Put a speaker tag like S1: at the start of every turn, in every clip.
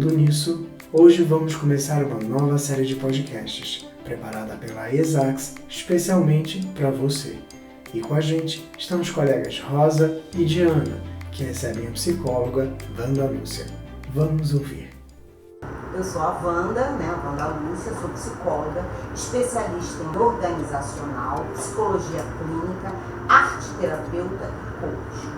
S1: Falando nisso, hoje vamos começar uma nova série de podcasts, preparada pela Exacs especialmente para você. E com a gente estão os colegas Rosa e Diana, que recebem a psicóloga Wanda Lúcia. Vamos ouvir.
S2: Eu sou a Wanda, a Wanda Lúcia, sou psicóloga, especialista em organizacional, psicologia clínica, arte terapeuta e coach.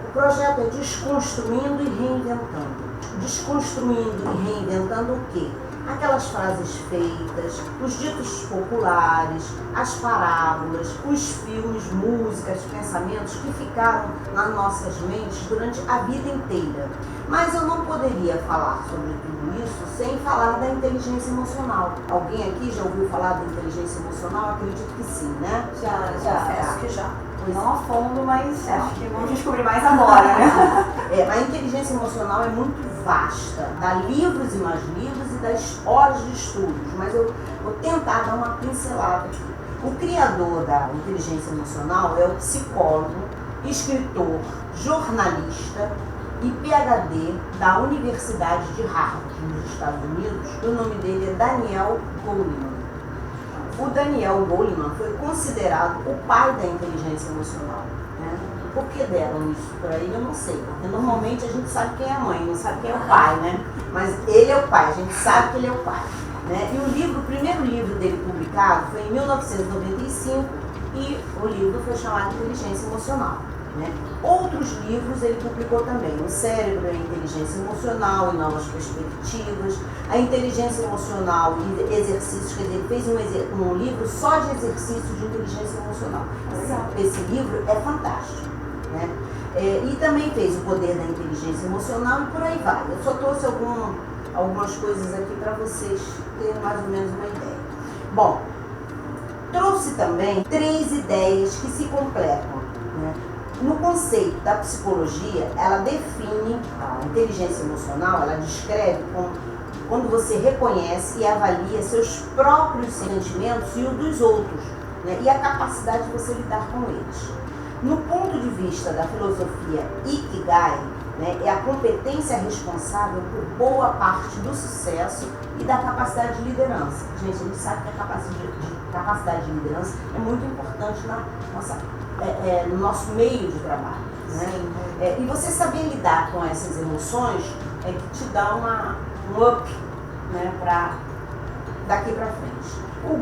S2: O projeto é Desconstruindo e Reinventando. Desconstruindo e reinventando o quê? Aquelas frases feitas, os ditos populares, as parábolas, os filmes, músicas, pensamentos que ficaram nas nossas mentes durante a vida inteira. Mas eu não poderia falar sobre tudo isso sem falar da inteligência emocional. Alguém aqui já ouviu falar da inteligência emocional? Acredito que sim, né?
S3: Acho que já. Não a fundo, mas acho que vamos descobrir mais agora, né?
S2: A inteligência emocional é muito vasta, dá livros e mais livros e das horas de estudos, mas eu vou tentar dar uma pincelada aqui. O criador da inteligência emocional é o psicólogo, escritor, jornalista e PhD da Universidade de Harvard, nos Estados Unidos. O nome dele é Daniel Goleman. O Daniel Goleman foi considerado o pai da inteligência emocional. Por que deram isso para ele, eu não sei. Porque normalmente a gente sabe quem é a mãe, não sabe quem é o pai, né? Mas ele é o pai, a gente sabe que ele é o pai. E o primeiro livro dele publicado foi em 1995 e o livro foi chamado Inteligência Emocional. Outros livros ele publicou também, O Cérebro e a Inteligência Emocional e Novas Perspectivas, a Inteligência Emocional e Exercícios, quer dizer, ele fez um livro só de exercícios de inteligência emocional. Esse livro é fantástico. E também fez O Poder da Inteligência Emocional e por aí vai. Eu só trouxe algumas coisas aqui para vocês terem mais ou menos uma ideia. Bom, trouxe também 3 ideias que se completam. No conceito da psicologia, ela define a inteligência emocional, ela descreve como quando você reconhece e avalia seus próprios sentimentos e os dos outros, e a capacidade de você lidar com eles. No ponto de vista da filosofia Ikigai, é a competência responsável por boa parte do sucesso e da capacidade de liderança. Gente, a gente sabe que a capacidade de liderança é muito importante no nosso meio de trabalho. E você saber lidar com essas emoções é que te dá um up para daqui para frente. O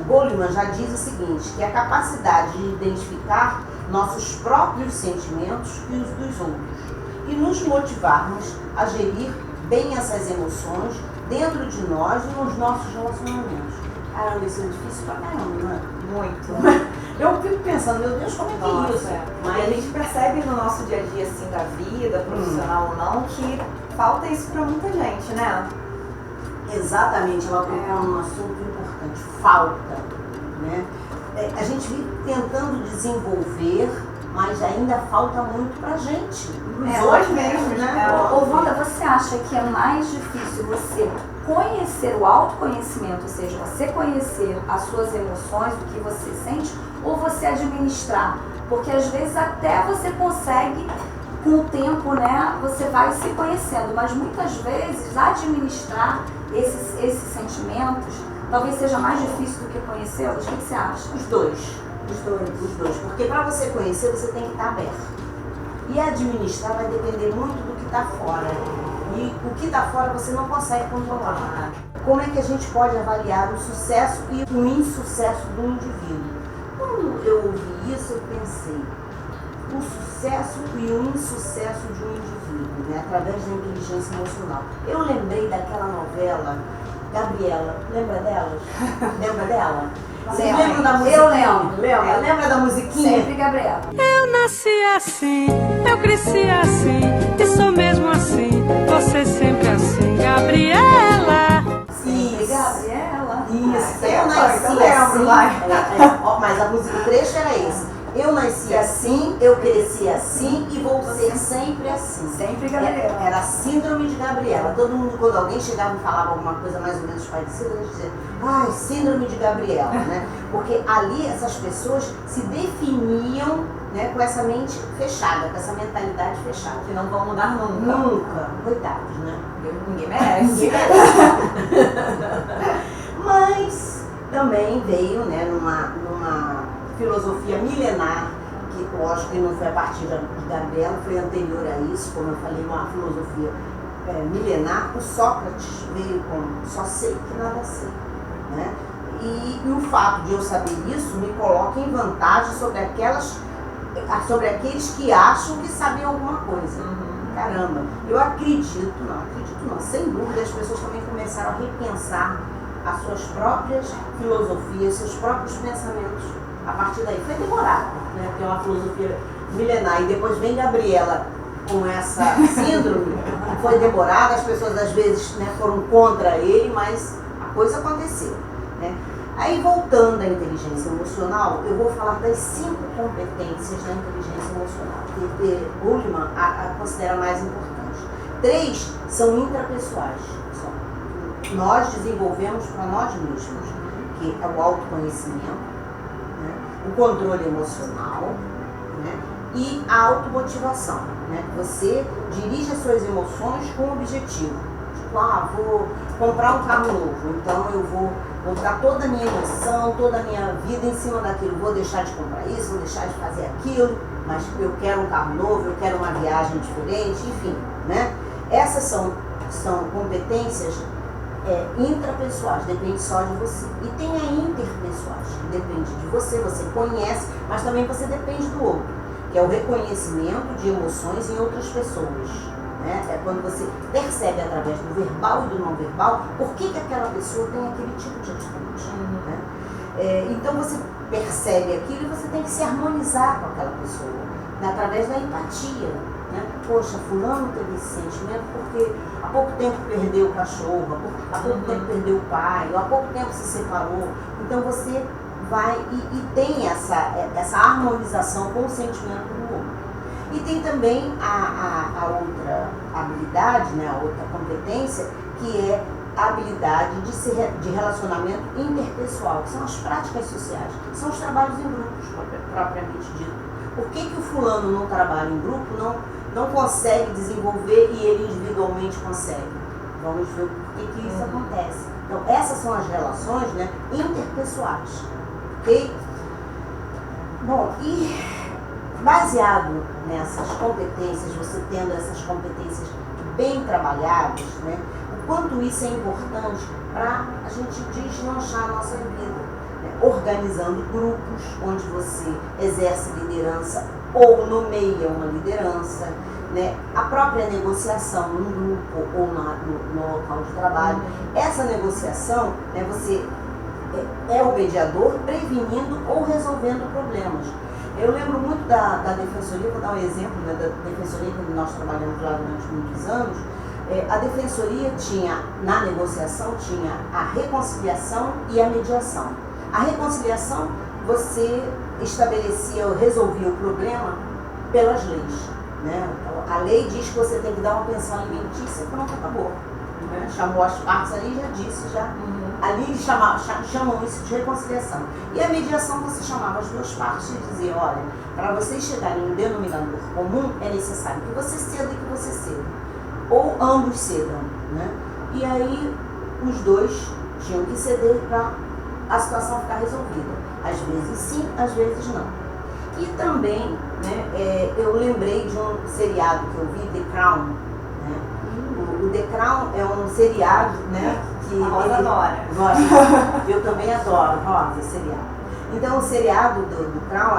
S2: Goleman já diz o seguinte, que é a capacidade de identificar nossos próprios sentimentos e os dos outros e nos motivarmos a gerir bem essas emoções dentro de nós e nos nossos relacionamentos. Caramba, isso é difícil pra caramba, não é?
S3: Muito.
S2: Eu fico pensando, meu Deus, como é que é isso?
S3: Mas a gente percebe no nosso dia a dia, assim, da vida, profissional ou não, que falta isso pra muita gente, né?
S2: Exatamente, ela tocou num assunto importante, falta. A gente vive tentando desenvolver, mas ainda falta muito pra gente.
S3: Hoje mesmo,
S4: Wanda, você acha que é mais difícil você conhecer o autoconhecimento, ou seja, você conhecer as suas emoções, o que você sente, ou você administrar? Porque às vezes até você consegue, com o tempo, você vai se conhecendo, mas muitas vezes administrar esses sentimentos talvez seja mais difícil do que conhecê-los. O que você acha?
S2: Os dois. Porque para você conhecer, você tem que estar aberto. E administrar vai depender muito do que está fora. E o que está fora você não consegue controlar. Como é que a gente pode avaliar o sucesso e o insucesso do indivíduo? Quando eu ouvi isso, eu pensei, o sucesso e o insucesso de um indivíduo, através da inteligência emocional. Eu lembrei daquela novela, Gabriela, lembra dela? Vocês lembram da musiquinha?
S4: Eu lembro.
S2: Lembra da musiquinha?
S4: Sempre, Gabriela.
S5: Eu nasci assim, eu cresci assim, e sou mesmo assim, você sempre assim, Gabriela.
S4: Sempre, Gabriela.
S2: Isso, eu nasci assim. Mas a música, o trecho era esse. Eu nasci assim, eu cresci assim e vou ser sempre assim.
S4: Sempre Gabriela.
S2: Era a síndrome de Gabriela. Todo mundo, quando alguém chegava e falava alguma coisa mais ou menos parecida, a gente dizia, ai, síndrome de Gabriela, né? Porque ali essas pessoas se definiam, né, com essa mente fechada, com essa mentalidade fechada.
S3: Que não vão mudar nunca.
S2: Nunca. Coitados, né?
S3: Ninguém merece.
S2: Mas também veio, né, numa filosofia milenar, que lógico que não foi a partir de Gabriela, foi anterior a isso, como eu falei, uma filosofia milenar. O Sócrates veio com só sei que nada sei, né? E o fato de eu saber isso me coloca em vantagem sobre aqueles que acham que sabem alguma coisa. Caramba, eu acredito não, sem dúvida as pessoas também começaram a repensar as suas próprias filosofias, seus próprios pensamentos. A partir daí foi demorado, né? Porque é uma filosofia milenar. E depois vem Gabriela com essa síndrome, foi demorado, as pessoas às vezes, né, foram contra ele, mas a coisa aconteceu, né? Aí, voltando à inteligência emocional, eu vou falar das 5 competências da inteligência emocional, que Goleman considera mais importantes. 3 são intrapessoais, nós desenvolvemos para nós mesmos, que é o autoconhecimento, né, o controle emocional, né, e a automotivação, né? Você dirige as suas emoções com um objetivo. Tipo, vou comprar um carro novo, então eu vou botar toda a minha emoção, toda a minha vida em cima daquilo. Vou deixar de comprar isso, vou deixar de fazer aquilo, mas eu quero um carro novo, eu quero uma viagem diferente, enfim, né? Essas são competências intrapessoais, depende só de você. E tem a interpessoais, que depende de você conhece, mas também você depende do outro, que é o reconhecimento de emoções em outras pessoas. É quando você percebe através do verbal e do não verbal por que aquela pessoa tem aquele tipo de atitude. Né? Então você percebe aquilo e você tem que se harmonizar com aquela pessoa, né? Através da empatia. Né? Poxa, fulano teve esse sentimento porque há pouco tempo perdeu o cachorro, há pouco tempo perdeu o pai, ou há pouco tempo se separou. Então você vai e tem essa harmonização com o sentimento do outro. E tem também a outra habilidade, né, a outra competência, que é a habilidade de relacionamento interpessoal, que são as práticas sociais, são os trabalhos em grupos, propriamente dito. Por que o fulano não trabalha em grupo, não consegue desenvolver e ele individualmente consegue? Vamos ver por que isso acontece. Então, essas são as relações, né, interpessoais. Ok? Bom, e baseado nessas competências, você tendo essas competências bem trabalhadas, né, o quanto isso é importante para a gente deslanchar a nossa vida, né, organizando grupos onde você exerce liderança ou nomeia uma liderança, né, a própria negociação num grupo ou no local de trabalho. Essa negociação, né, você é o mediador prevenindo ou resolvendo problemas. Eu lembro muito da Defensoria, vou dar um exemplo, né, da Defensoria, que nós trabalhamos lá durante muitos anos. A Defensoria tinha, na negociação, tinha a reconciliação e a mediação. A reconciliação, você estabelecia ou resolvia o problema pelas leis. Né? A lei diz que você tem que dar uma pensão alimentícia, pronto, acabou. Né? Chamou as partes ali e já disse, já. Ali eles chamam isso de reconciliação. E a mediação, você chamava as duas partes e dizia, olha, para vocês chegarem em um denominador comum, é necessário que você ceda e que você ceda. Ou ambos cedam. Né? E aí, os dois tinham que ceder para a situação ficar resolvida. Às vezes sim, às vezes não. E também, né, eu lembrei de um seriado que eu vi, The Crown. Né? O The Crown é um seriado, né, que
S3: a Rosa adora.
S2: Eu também adoro, Rosa, seriado. Então, o seriado do Crown,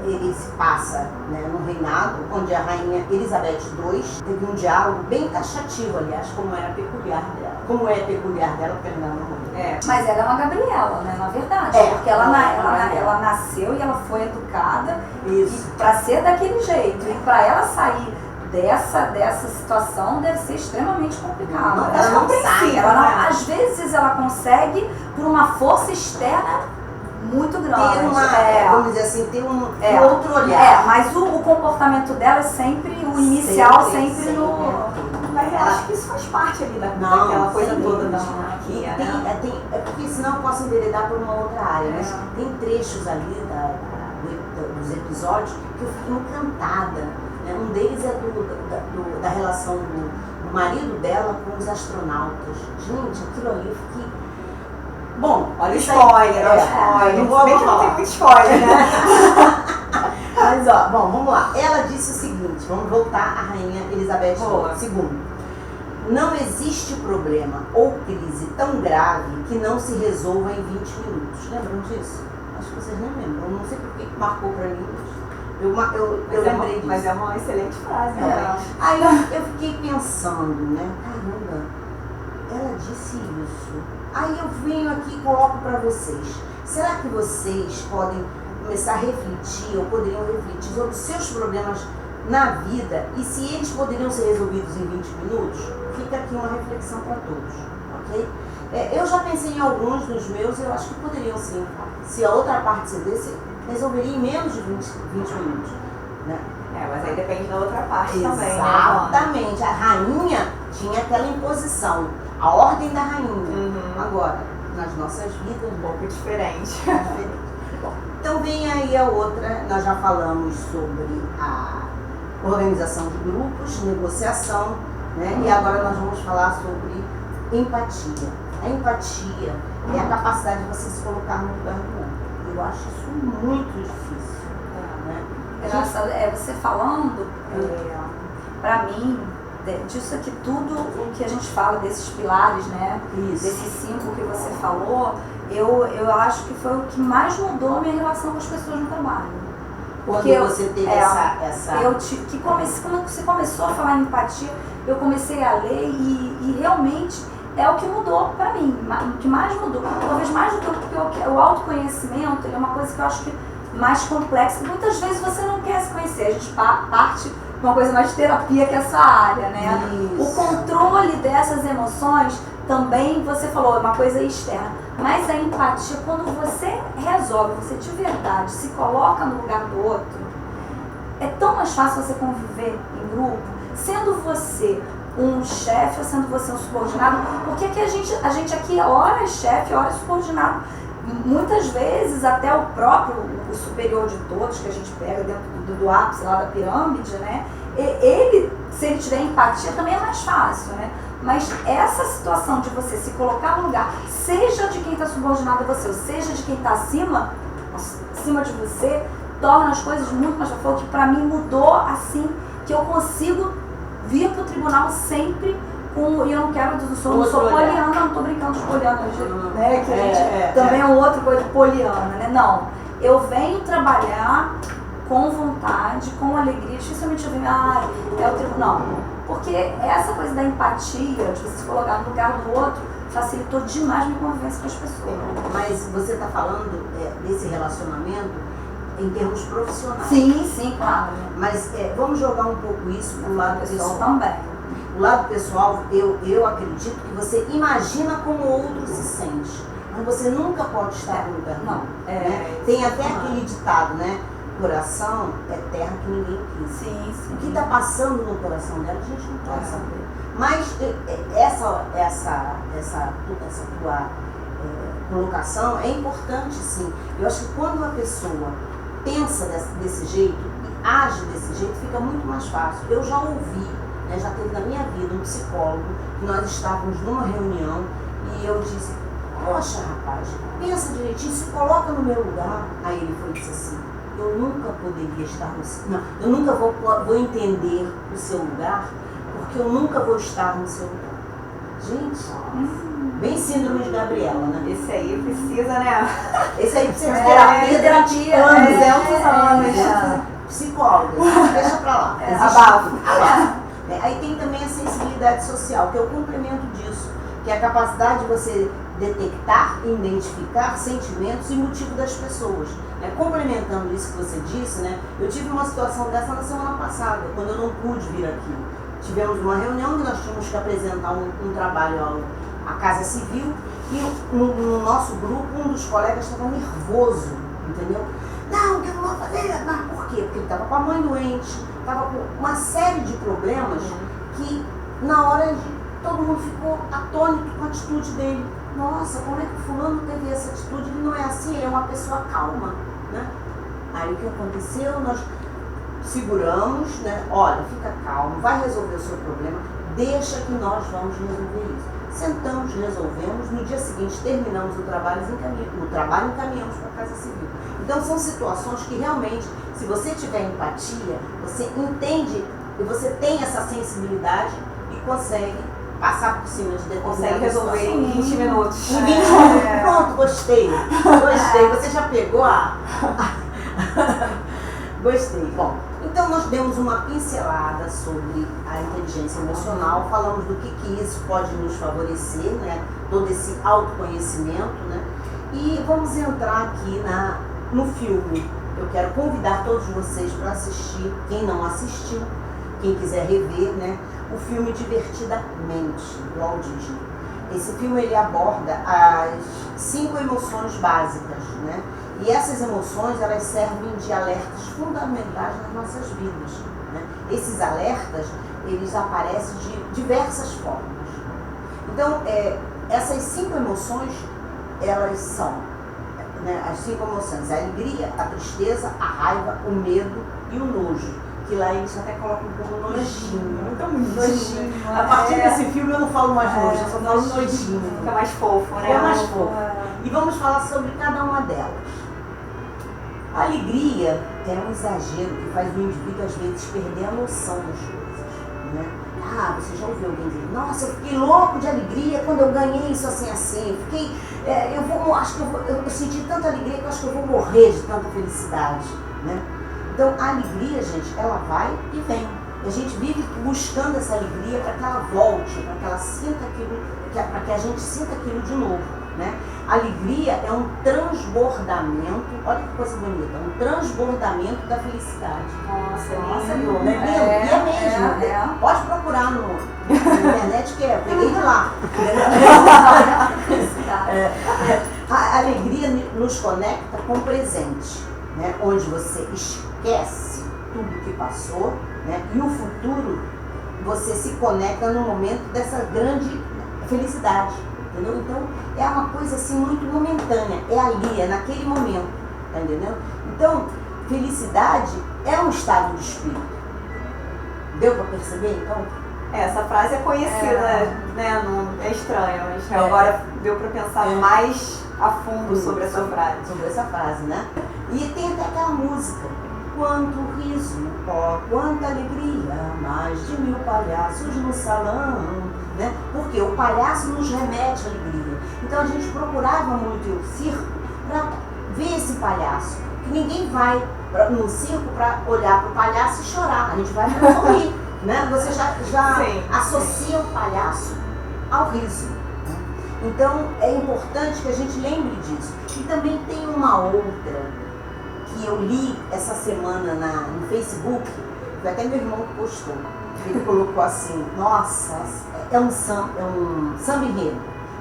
S2: ele se passa, né, num reinado onde a rainha Elizabeth II teve um diálogo bem taxativo, aliás, como era peculiar dela. Como é peculiar dela, porque ela não morreu.
S4: Mas ela é uma Gabriela, né, na verdade. Porque ela nasceu e ela foi educada para ser daquele jeito. E para ela sair dessa situação deve ser extremamente complicado.
S2: Ela não sai.
S4: Às vezes ela consegue por uma força externa muito grande.
S2: ter uma, vamos dizer assim, ter um outro olhar.
S4: Mas o comportamento dela é sempre, o inicial sempre no...
S3: Mas eu acho que isso faz parte ali daquela coisa toda da monarquia, né?
S2: Porque senão eu posso enveredar por uma outra área, mas tem trechos ali dos episódios que eu fiquei encantada. Né? Um deles é da relação do marido dela com os astronautas. Gente, aquilo ali eu fiquei... Bom,
S3: olha o spoiler, olha o spoiler.
S2: Não vou
S3: bem que não
S2: falar.
S3: tem muito spoiler, né?
S2: Mas vamos lá. Ela disse o seguinte, vamos voltar à rainha Elizabeth II. Não existe problema ou crise tão grave que não se resolva em 20 minutos. Lembram disso? Acho que vocês não lembram. Eu não sei porque marcou pra mim. Eu lembrei disso.
S3: Mas é uma excelente frase,
S2: né? Aí eu fiquei pensando, né? Caramba, ela disse isso. Aí eu venho aqui e coloco pra vocês. Será que vocês podem começar a refletir, ou poderiam refletir sobre os seus problemas na vida e se eles poderiam ser resolvidos em 20 minutos? Fica aqui uma reflexão para todos, ok? Eu já pensei em alguns dos meus e eu acho que poderiam sim. Se a outra parte cedesse, resolveria em menos de 20 minutos. Né?
S3: Mas aí depende da outra parte também.
S2: Exatamente. A rainha tinha aquela imposição, a ordem da rainha. Agora, nas nossas vidas,
S3: um pouco diferente.
S2: Bom, então vem aí a outra, nós já falamos sobre a organização de grupos, negociação, né? E agora nós vamos falar sobre empatia. A empatia é a capacidade de você se colocar no lugar do outro. Eu acho isso muito difícil. Né?
S4: Você falando, pra mim, disso aqui tudo o que a gente fala, desses pilares, né?
S2: Isso.
S4: Desses 5 que você falou, eu acho que foi o que mais mudou a minha relação com as pessoas no trabalho.
S2: Porque você teve essa...
S4: Quando você começou a falar em empatia, eu comecei a ler e realmente é o que mudou pra mim, o que mais mudou. Talvez mais do que o autoconhecimento, ele é uma coisa que eu acho que mais complexa. Muitas vezes você não quer se conhecer, a gente parte de uma coisa mais terapia que essa área, né?
S2: Isso.
S4: O controle dessas emoções também, você falou, é uma coisa externa. Mas a empatia, quando você resolve, você de verdade se coloca no lugar do outro, é tão mais fácil você conviver em grupo, sendo você um chefe ou sendo você um subordinado, porque aqui a gente aqui ora é chefe, ora é subordinado. Muitas vezes até o próprio, o superior de todos, que a gente pega dentro do ápice lá da pirâmide, né? Ele, se ele tiver empatia, também é mais fácil, né? Mas essa situação de você se colocar no lugar, seja de quem está subordinado a você, ou seja de quem está acima de você, torna as coisas muito mais fáceis. Foi o que pra mim mudou assim, que eu consigo vir pro tribunal sempre com, e eu não quero, não sou poliana, não tô brincando de poliana, né? Que a gente também é outra coisa de poliana, né? Não, eu venho trabalhar com vontade, com alegria, dificilmente eu venho, é o tribunal. Porque essa coisa da empatia, de você se colocar no lugar do outro, facilitou demais minha convivência com as pessoas.
S2: Mas você está falando desse relacionamento em termos profissionais.
S4: Sim, claro.
S2: Mas vamos jogar um pouco isso pro lado pessoal
S4: também.
S2: O lado pessoal, eu acredito que você imagina como o outro se sente, mas você nunca pode estar no lugar.
S4: Não.
S2: Né? Tem até aquele ditado, né? Coração é terra que ninguém quis.
S4: Sim.
S2: O que está passando no coração dela, a gente não pode saber. Mas essa tua colocação é importante, sim. Eu acho que quando uma pessoa pensa desse jeito e age desse jeito, fica muito mais fácil. Eu já ouvi, né, já teve na minha vida um psicólogo, que nós estávamos numa reunião e eu disse, poxa rapaz, pensa direitinho, se coloca no meu lugar. Aí ele foi e disse assim, eu nunca poderia estar no seu lugar. Não, eu nunca vou entender o seu lugar, porque eu nunca vou estar no seu lugar. Gente, bem síndrome de Gabriela, né?
S3: Esse aí precisa, né?
S2: Esse aí precisa de terapia durante
S3: 200 anos.
S2: Psicóloga, deixa pra lá.
S3: Abafo.
S2: Aí tem também a sensibilidade social, que é o complemento disso, que é a capacidade de você detectar e identificar sentimentos e motivos das pessoas. Complementando isso que você disse, né? Eu tive uma situação dessa na semana passada, quando eu não pude vir aqui. Tivemos uma reunião que nós tínhamos que apresentar um trabalho à Casa Civil E no nosso grupo, um dos colegas estava nervoso, entendeu? Não, que eu não vou fazer. Mas por quê? Porque ele estava com a mãe doente, estava com uma série de problemas que na hora todo mundo ficou atônito com a atitude dele. Nossa, como é que o fulano teve essa atitude? Ele não é assim, ele é uma pessoa calma, né? Aí o que aconteceu? Nós seguramos, né? Olha, fica calmo, vai resolver o seu problema, deixa que nós vamos resolver isso. Sentamos, resolvemos, no dia seguinte terminamos o trabalho e encaminhamos para a Casa Civil. Então são situações que realmente, se você tiver empatia, você entende e você tem essa sensibilidade e consegue passar por cima de determinadas
S3: Consegue resolver em 20 minutos.
S2: Em 20 minutos, pronto, gostei. Você já pegou a... Gostei. Bom, então nós demos uma pincelada sobre a inteligência emocional, falamos do que isso pode nos favorecer, né? Todo esse autoconhecimento, né? E vamos entrar aqui no filme. Eu quero convidar todos vocês para assistir, quem não assistiu, quem quiser rever, né? O filme Divertidamente, do Walt Disney. Esse filme ele aborda as 5 emoções básicas, né? E essas emoções, elas servem de alertas fundamentais nas nossas vidas, né? Esses alertas, eles aparecem de diversas formas. Então, essas 5 emoções, elas são, né, as 5 emoções: a alegria, a tristeza, a raiva, o medo e o nojo. Que lá eles até colocam como nojinho. Então, nojinho. A partir desse filme eu não falo mais nojo, eu só falo nojinho.
S3: Fica mais fofo, né?
S2: Fica mais fofo. E vamos falar sobre cada uma delas. A alegria é um exagero que faz o indivíduo, às vezes, perder a noção das coisas, né? Ah, você já ouviu alguém dizer: nossa, eu fiquei louco de alegria quando eu ganhei isso assim. Eu senti tanta alegria que eu acho que eu vou morrer de tanta felicidade, né? Então, a alegria, gente, ela vai e vem. E a gente vive buscando essa alegria para que ela volte, para que ela sinta aquilo, para que a gente sinta aquilo de novo, né? A alegria é um transbordamento, olha que coisa bonita, um transbordamento da felicidade.
S4: Nossa,
S2: lindo, né? E é mesmo. Pode procurar na internet que eu peguei de lá. A alegria nos conecta com o presente, né? Onde você esquece tudo que passou, né? E o futuro, você se conecta no momento dessa grande felicidade. Entendeu? Então, é uma coisa assim muito momentânea, é ali, é naquele momento, tá entendendo? Então, felicidade é um estado de espírito. Deu para perceber, então?
S3: Essa frase é conhecida, né? Não, é estranha, mas agora deu para pensar mais a fundo sobre essa frase.
S2: Sobre essa frase, né? E tem até aquela música: quanto riso, ó, quanta alegria, mais de 1000 palhaços no salão. Né? Porque o palhaço nos remete à alegria. Então a gente procurava muito ir ao circo para ver esse palhaço. Que ninguém vai no circo para olhar para o palhaço e chorar. A gente vai para sorrir. Né? Você já associa o palhaço ao riso. Né? Então é importante que a gente lembre disso. E também tem uma outra que eu li essa semana no Facebook, que até meu irmão postou. Ele colocou assim: nossa, é um samba enredo.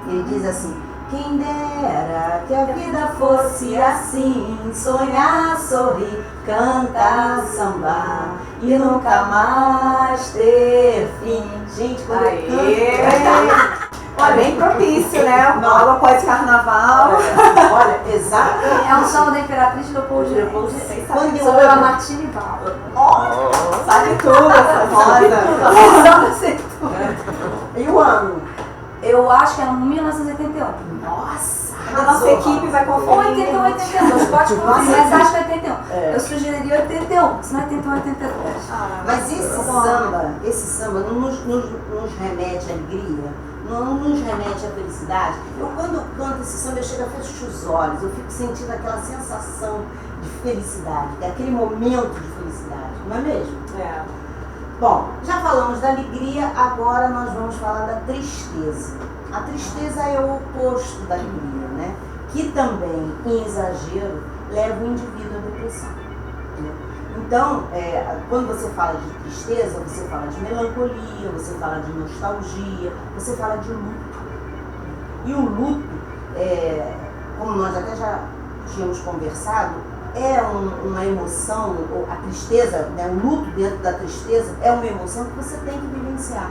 S2: Ele diz assim: quem dera que a vida fosse assim, sonhar, sorrir, cantar, sambar e nunca mais ter fim. Gente, quando eu canto...
S3: Olha, bem propício, né? Logo após carnaval.
S2: Olha, exato.
S4: É um samba da Imperatriz Leopoldina.
S2: Quando eu
S4: sobre a Martini Val.
S3: Sabe tudo essa moda.
S2: E o ano?
S4: Eu acho que é 1981.
S2: Nossa!
S3: A nossa equipe vai conferir.
S4: 81 ou 82, pode conferir, mas acho que é 81. Eu sugeriria 81, se não é 81, 82.
S2: Mas esse samba não nos remete à alegria, não nos remete à felicidade. Eu, quando canto esse samba, eu chego a fechar os olhos, eu fico sentindo aquela sensação de felicidade, aquele momento de felicidade, não é mesmo?
S3: É.
S2: Bom, já falamos da alegria, agora nós vamos falar da tristeza. A tristeza é o oposto da alegria, né? Que também, em exagero, leva o indivíduo à depressão. Né? Então, quando você fala de tristeza, você fala de melancolia, você fala de nostalgia, você fala de luto. E o luto, como nós até já tínhamos conversado, é uma emoção, a tristeza, né, o luto dentro da tristeza é uma emoção que você tem que vivenciar.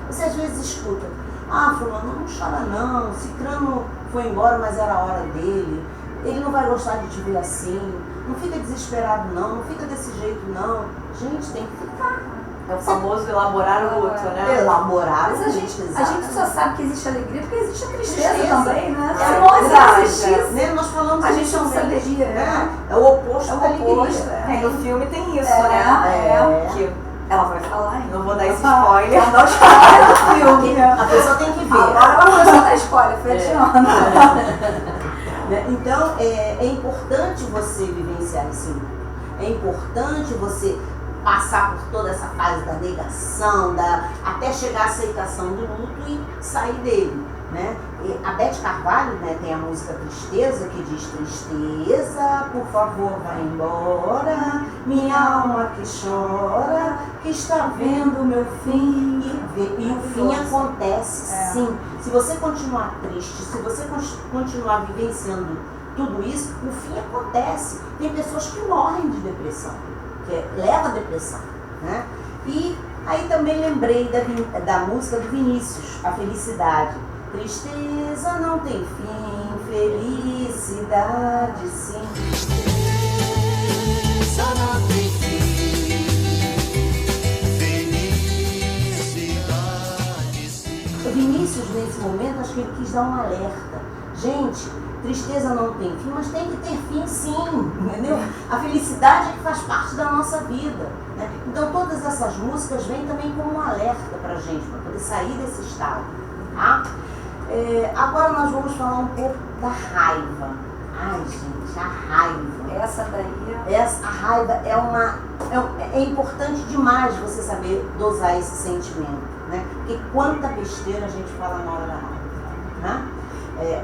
S2: Você às vezes escuta, fulano, não chora não, Cicrano foi embora, mas era a hora dele, ele não vai gostar de te ver assim, não fica desesperado não fica desse jeito não. Gente, tem que ficar.
S3: É o famoso elaborar o luto, né?
S2: Elaborar o
S4: Mas
S2: luto,
S4: a gente só sabe que existe alegria porque existe a tristeza
S2: Tristeza.
S4: também, né?
S2: É,
S4: Se não
S3: verdade,
S4: existisse,
S2: né? Nós falamos
S4: a gente
S2: disso
S4: não
S2: também,
S4: saberia,
S2: né? É o oposto da alegria.
S3: No filme tem isso,
S4: É,
S3: né?
S2: é.
S3: Que
S4: ela vai falar, hein?
S3: não vou dar esse spoiler.
S4: Não dá spoiler do filme.
S2: A pessoa tem que ver.
S4: Agora ela começou a dar spoiler, foi a Diana.
S2: Né? Então, é importante você vivenciar esse luto. É importante você passar por toda essa fase da negação, até chegar à aceitação do luto e sair dele. Né? E a Beth Carvalho, né, tem a música Tristeza, que diz: tristeza, por favor, vai embora, minha alma que chora, que está vendo o meu fim. E o fim acontece, sim. Se você continuar triste, se você continuar vivenciando tudo isso, o fim acontece. Tem pessoas que morrem de depressão, que leva a depressão. Né? E aí também lembrei da música do Vinícius, A Felicidade. Tristeza não tem fim, felicidade sim.
S6: Tristeza não tem fim, felicidade sim.
S2: O Vinícius, nesse momento, acho que ele quis dar um alerta. Gente, tristeza não tem fim, mas tem que ter fim sim, entendeu? A felicidade é que faz parte da nossa vida. Né? Então todas essas músicas vêm também como um alerta pra gente, para poder sair desse estado. Tá? Agora nós vamos falar um pouco da raiva. Ai, gente, a raiva.
S4: Essa daí...
S2: A raiva é importante demais você saber dosar esse sentimento. Né? Porque quanta besteira a gente fala na hora da raiva. Né?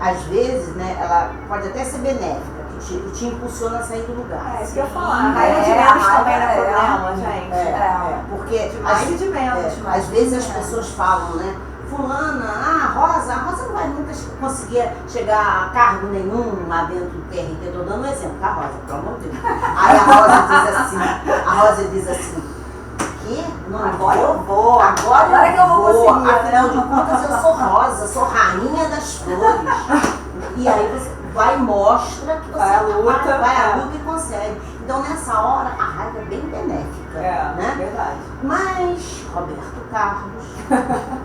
S2: Às vezes, né, ela pode até ser benéfica, que te impulsiona a sair do lugar.
S3: É isso que eu ia falar. A raiva de menos também não é problema, gente.
S2: Porque
S3: De mais e de menos.
S2: às vezes as pessoas falam, né? Fulana, a Rosa não vai nunca conseguir chegar a cargo nenhum lá dentro do TRT. Estou dando um exemplo, tá, Rosa? Pelo amor de Deus. Aí a Rosa diz assim, que? Não,
S3: Agora eu vou.
S2: Agora
S4: que eu vou conseguir.
S2: Afinal de contas, eu sou Rosa, sou rainha das flores. E aí você vai e mostra que você
S3: vai à luta,
S2: vai à luta e consegue. Então nessa hora a raiva é bem benéfica. Né?
S3: Verdade.
S2: Mas Roberto Carlos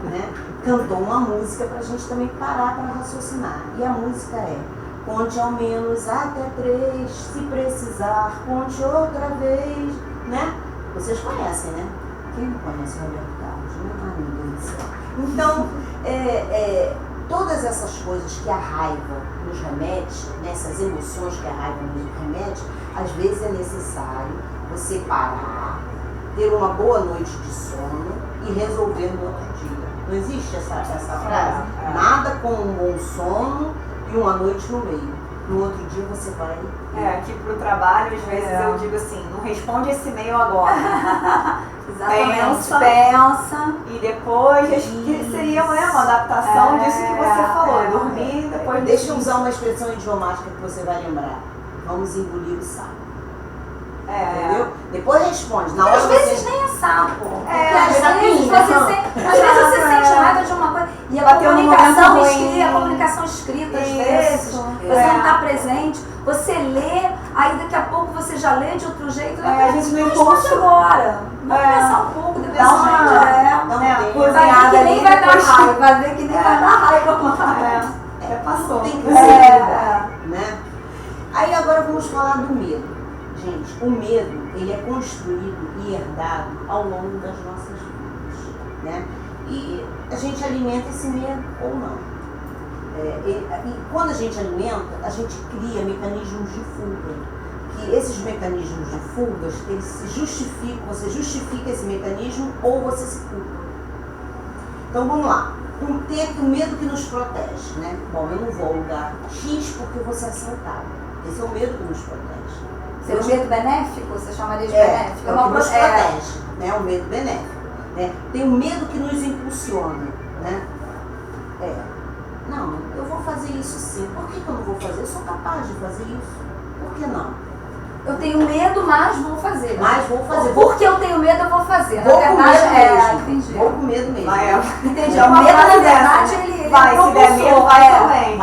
S2: né, cantou uma música pra gente também parar para raciocinar. E a música é: conte ao menos até 3, se precisar, conte outra vez. Né? Vocês conhecem, né? Quem não conhece Roberto Carlos? Né? Ah, meu Deus do céu. Então, todas essas coisas que a raiva nos remete, nessas emoções que a raiva nos remete, às vezes é necessário você parar, ter uma boa noite de sono e resolver no outro dia. Não existe essa frase? Nada com um bom sono e uma noite no meio. No outro dia você vai...
S3: Aqui pro trabalho, às vezes eu digo assim, não responde esse e-mail agora.
S4: Exatamente.
S3: Pensa. E depois, que seria uma adaptação disso que você falou. Dormir e depois...
S2: Deixa eu usar uma expressão idiomática que você vai lembrar. Vamos engolir o sapo. Entendeu? Depois responde. Na hora
S4: Às vezes nem é sapo. Porque às vezes você sente raiva de uma coisa. E a comunicação escrita, às vezes, você não está presente, você lê, aí daqui a pouco você já lê de outro jeito.
S3: A gente não
S4: responde agora. Vamos pensar um pouco, depois
S2: Dá uma
S4: vai ver que nem vai dar raiva. Vai ver que nem vai dar raiva.
S2: Passou. Tem que ser né? Aí agora vamos falar do medo. Gente, o medo, ele é construído e herdado ao longo das nossas vidas, né? E a gente alimenta esse medo ou não. E quando a gente alimenta, a gente cria mecanismos de fuga. Que esses mecanismos de fugas, eles se justificam, você justifica esse mecanismo ou você se culpa. Então vamos lá. Ter o medo que nos protege, né? Bom, eu não vou ao lugar X porque eu vou ser assaltado. Esse é o medo que nos protege.
S4: Seria o medo benéfico? Você chamaria de benéfico?
S2: É o que nos protege, né? O medo benéfico. Né? Tem o medo que nos impulsiona, né? Não, eu vou fazer isso sim. Por que eu não vou fazer? Eu sou capaz de fazer isso. Por que não?
S4: Eu tenho medo, mas vou fazer.
S2: Mas vou fazer.
S4: Porque eu tenho medo, eu vou fazer.
S2: Vou
S4: Na
S2: com
S4: verdade,
S2: medo mesmo.
S4: entendi.
S2: Vou com medo mesmo.
S3: Vai,
S4: Entendi.
S3: É
S4: O
S3: uma
S4: medo, na
S3: frase
S4: verdade,
S3: dessa,
S4: ele
S3: vai, se der
S4: propulsou.
S3: medo, vai também.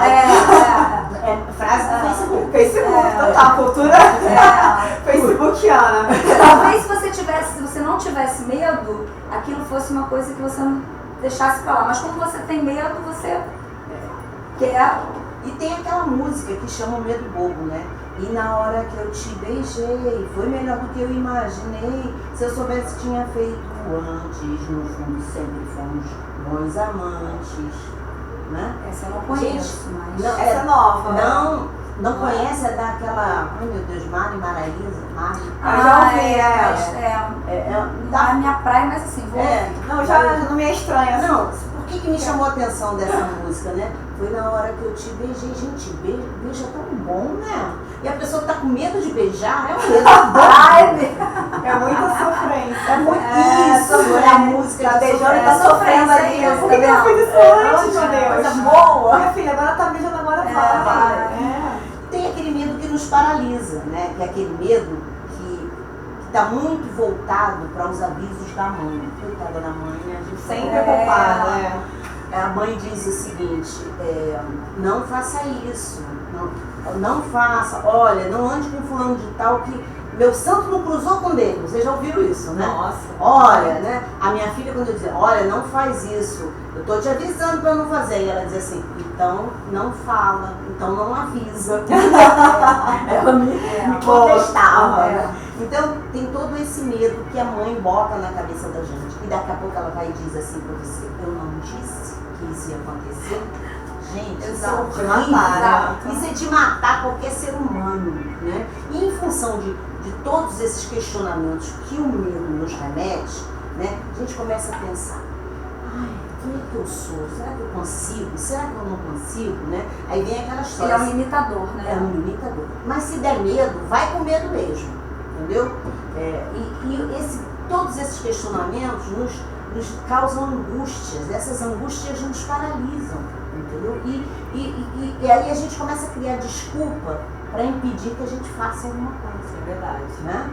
S2: É frase do Facebook.
S3: Facebook, total, cultura facebookiana.
S4: Talvez se você não tivesse medo, aquilo fosse uma coisa que você não deixasse pra lá. Mas como você tem medo, você quer.
S2: E tem aquela música que chama o medo bobo, né? E na hora que eu te beijei, foi melhor do que eu imaginei. Se eu soubesse, tinha feito antes. No fundo, sempre fomos bons amantes, né?
S4: Essa eu não conheço, mas.
S2: Não,
S3: Essa é nova.
S2: Não conhece, é daquela. Ai meu Deus, Mari Maraísa? Mari.
S3: Eu já ouvi,
S4: Tá a minha praia, mas assim, vou ouvir.
S3: Não, já não me é estranha. Assim.
S2: Não, por que me chamou a atenção dessa música, né? Foi na hora que eu te beijei. Gente, beijo é tão bom, né? E a pessoa que tá com medo de beijar, é um medo bom.
S3: É muita sofrência.
S2: É muito isso, é a música
S3: Tá
S2: de
S3: beijando e
S2: sofrência.
S3: tá sofrendo ali.
S4: Sofrência,
S3: Por que eu
S4: tá
S3: fiz isso
S4: vendo?
S3: antes, meu Deus?
S2: Coisa boa.
S3: Minha filha, agora tá beijando, agora vai.
S2: Tem aquele medo que nos paralisa, né? Que é aquele medo que está muito voltado para os avisos da mãe. Coitada da mãe, a gente
S3: Sempre preocupada, né?
S2: A mãe diz o seguinte, não faça isso, não faça, olha, não ande com fulano de tal que meu santo não cruzou com dele. Vocês já ouviram isso, né?
S3: Nossa.
S2: Olha, né? A minha filha, quando eu dizia, olha, não faz isso, eu tô te avisando para não fazer. E ela dizia assim, então não fala, então não avisa. Ela me contestava. Né? Então tem todo esse medo que a mãe bota na cabeça da gente. E daqui a pouco ela vai e diz assim para você, eu não disse que isso ia acontecer. Gente,
S4: Exato.
S2: isso é
S3: De
S2: horrível.
S3: matar,
S2: Isso é de matar qualquer ser humano, né? E em função de todos esses questionamentos que o medo nos remete, né? A gente começa a pensar, ai, quem é que eu sou? Será que eu consigo? Será que eu não consigo, né? Aí vem aquela
S4: Ele
S2: história.
S4: é um limitador, né?
S2: É um limitador. Mas se der medo, vai com medo mesmo, entendeu? Todos esses questionamentos nos causam angústias. Essas angústias nos paralisam, entendeu? E aí a gente começa a criar desculpa para impedir que a gente faça alguma coisa.
S3: É verdade.
S2: Né?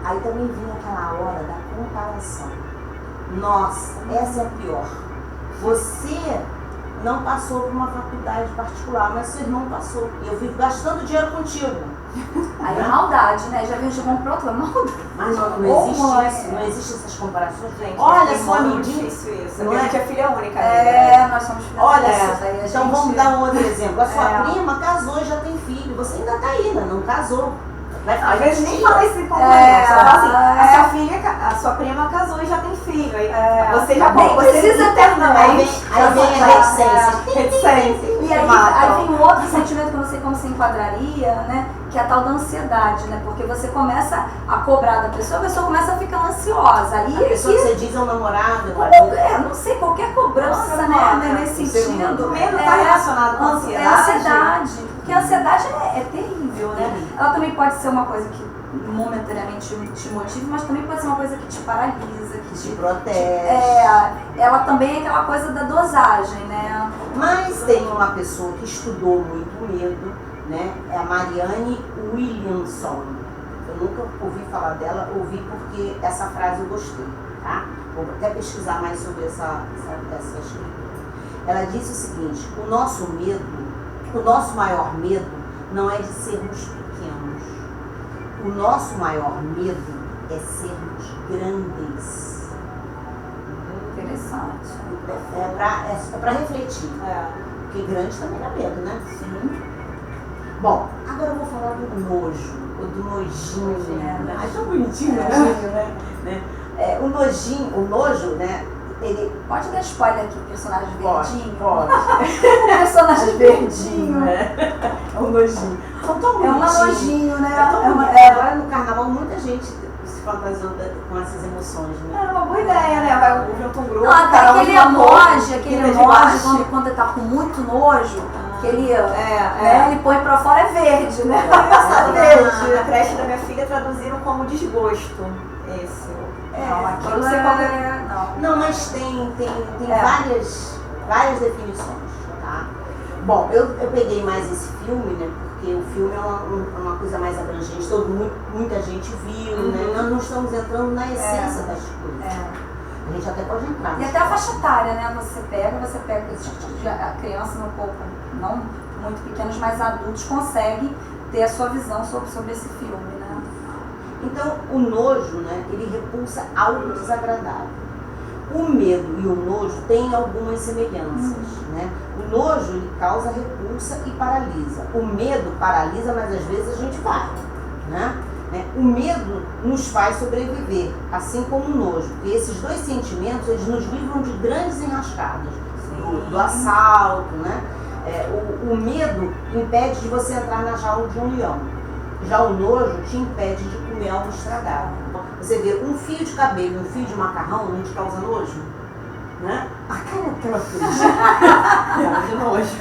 S2: Aí também vem aquela hora da comparação. Nossa, essa é a pior. Você não passou por uma faculdade particular, mas seu irmão passou. E eu fico gastando dinheiro contigo.
S4: Aí é maldade, né? Já vejo um pronto, é maldade.
S2: Mas não
S4: Ou
S2: existe
S4: mãe,
S2: isso, não existe essas comparações.
S3: Gente,
S2: Olha,
S3: é
S2: sua
S3: muito
S2: amiguinha.
S3: difícil isso.
S2: Não
S3: A
S2: é?
S3: gente é filha única. Né?
S4: Nós somos filhos
S2: Olha,
S4: dessas, aí a
S2: então
S4: gente...
S2: vamos dar um outro exemplo. A sua
S4: É.
S2: prima casou e já tem filho. Você ainda tá aí, né? Não casou. Vai ficar
S3: Às vezes nem
S2: tia.
S3: fala esse complemento, só fala assim,
S4: é.
S3: a sua filha, a sua prima casou e já tem filho. Aí você já
S4: Nem precisa ter, não.
S2: Aí vem a reticência.
S3: reticência.
S4: E aí vem um outro sentimento que eu não sei como se enquadraria, né? Que é a tal da ansiedade, né? Porque você começa a cobrar da pessoa, a pessoa começa a ficar ansiosa. Aí
S2: A pessoa que você diz é um namorado.
S4: não sei, qualquer cobrança,
S3: Nossa,
S4: né?
S3: mano,
S4: Nesse
S2: o ser humano.
S4: sentido.
S3: O medo tá relacionado com a ansiedade?
S4: É ansiedade. Porque a ansiedade é terrível, né? Ela também pode ser uma coisa que momentaneamente te motive, mas também pode ser uma coisa que te paralisa, que
S2: Te
S4: te
S2: protege.
S4: ela também é aquela coisa da dosagem, né?
S2: Mas tem uma pessoa que estudou muito medo, né? É a Marianne Williamson. Eu nunca ouvi falar dela, ouvi porque essa frase eu gostei, tá? Vou até pesquisar mais sobre essa escritora. Ela disse o seguinte, o nosso maior medo não é de sermos pequenos. O nosso maior medo é sermos grandes.
S4: Interessante.
S2: É pra refletir. Porque grande também dá medo, né?
S4: Sim.
S2: Bom, agora eu vou falar do nojo, ou do nojinho.
S4: Né?
S2: Ai, tão bonitinho o nojinho, né? O nojo, né? Ele
S4: Pode dar spoiler aqui, personagem verdinho?
S2: pode.
S4: Personagem verdinho.
S2: né? É um nojinho. São tão
S4: É um
S2: bonitinhos.
S4: nojinho, né?
S2: É tão bonitinho. Agora no carnaval muita gente se fantasiou com essas emoções, né?
S3: É uma boa ideia, né? Vai junto um grupo.
S4: Não, até
S3: cada um
S4: aquele
S3: de uma cor,
S4: emoji,
S3: pinta de baixo.
S4: quando ele tá com muito nojo, que ele,
S3: É.
S4: ele põe pra fora é verde, né?
S3: Na creche da minha filha traduziram como desgosto. Esse.
S4: Não, aquilo
S3: Não sei qual é.
S4: não.
S2: Não, mas tem várias definições, tá? Bom, eu peguei mais esse filme, né? Porque o filme é uma coisa mais abrangente, muita gente viu, né? Nós não estamos entrando na essência das coisas. A gente até pode entrar.
S4: E até a faixa etária, né? Você pega a criança no corpo, não muito pequenos, mas adultos conseguem ter a sua visão sobre esse filme, né?
S2: Então, o nojo, né? Ele repulsa algo desagradável. O medo e o nojo têm algumas semelhanças, né? O nojo ele causa repulsa e paralisa. O medo paralisa, mas às vezes a gente vai, né? O medo nos faz sobreviver, assim como o nojo. E esses dois sentimentos, eles nos livram de grandes enrascadas, do assalto, né? O medo impede de você entrar na jaula de um leão. Já o nojo te impede de comer algo estragado. Você vê um fio de cabelo, um fio de macarrão, não te causa nojo? Né? A cara é tão de nojo.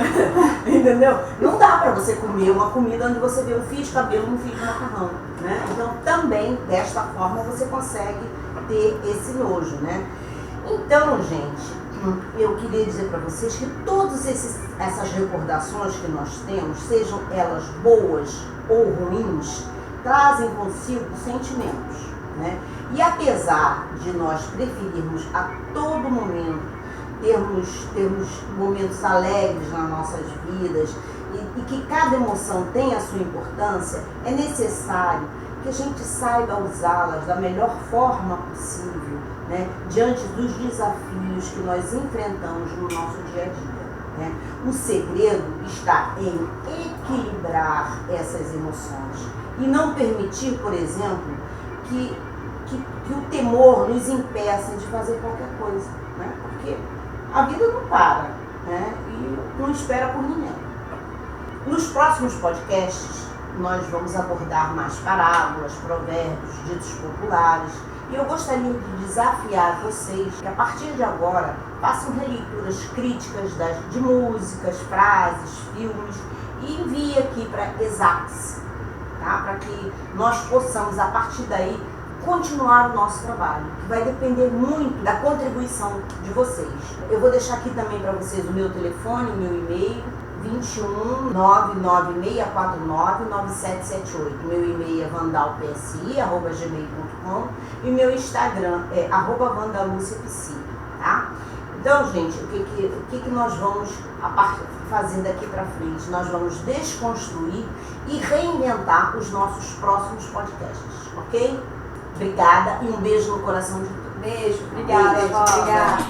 S2: Entendeu? Não dá pra você comer uma comida onde você vê um fio de cabelo e um fio de macarrão. Né? Então também, desta forma, você consegue ter esse nojo. Né? Então, gente, eu queria dizer para vocês que todas essas recordações que nós temos, sejam elas boas ou ruins, trazem consigo sentimentos. Né? E apesar de nós preferirmos a todo momento termos momentos alegres nas nossas vidas e que cada emoção tenha a sua importância, é necessário que a gente saiba usá-las da melhor forma possível, né? Diante dos desafios que nós enfrentamos no nosso dia a dia. Né? O segredo está em equilibrar essas emoções e não permitir, por exemplo, que o temor nos impeça de fazer qualquer coisa, né? Porque a vida não para, né? E não espera por ninguém. Nos próximos podcasts, nós vamos abordar mais parábolas, provérbios, ditos populares, e eu gostaria de desafiar vocês que a partir de agora façam releituras críticas de músicas, frases, filmes e envie aqui para Exacs, tá? Para que nós possamos, a partir daí, continuar o nosso trabalho, que vai depender muito da contribuição de vocês. Eu vou deixar aqui também para vocês o meu telefone, o meu e-mail, 21 99649 9778. Meu e-mail é vandalpsi@gmail.com e meu Instagram é @vandaluciapsi, tá? Então, gente, o que nós vamos fazer daqui para frente? Nós vamos desconstruir e reinventar os nossos próximos podcasts, ok? Obrigada e um beijo no coração de todos.
S4: Beijo, obrigada,
S2: Beijo,
S4: Rosa.
S2: obrigada.